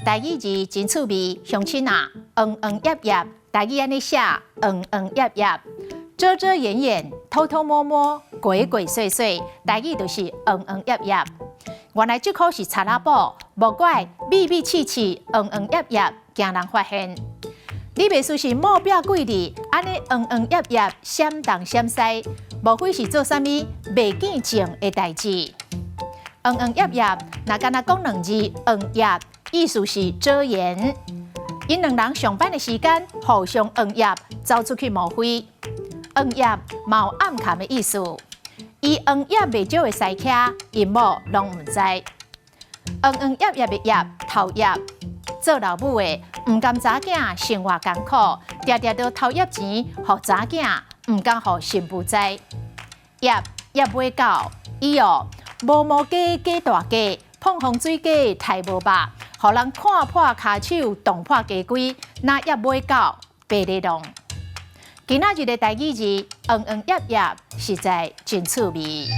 台语字真趣味，乡亲啊，叶叶，台语安尼写，叶叶，遮遮掩掩，偷偷摸摸，鬼鬼祟祟，台语就是叶叶。原来这颗是查拉布，无怪秘密刺刺，叶叶，惊人发现。你袂输是目标贵哩，安尼叶叶，闪东闪西，无非是做啥物袂见情的代志。叶叶，若干那讲两字，叶，意思是遮掩。因两人上班的时间互相叶，走出去冒灰。叶嘛有暗藏的意思，伊叶袂少的西客，因某拢唔知。叶叶的叶，头叶。做老母的唔甘查囝生活艰苦，常常都偷叶钱，互查囝唔甘互新妇知。叶买狗，伊无毛鸡鸡大鸡，碰风水鸡太无白，互人看破骹手，动破家规，那叶买狗白日弄。今仔日的台语字叶叶，实在真趣味。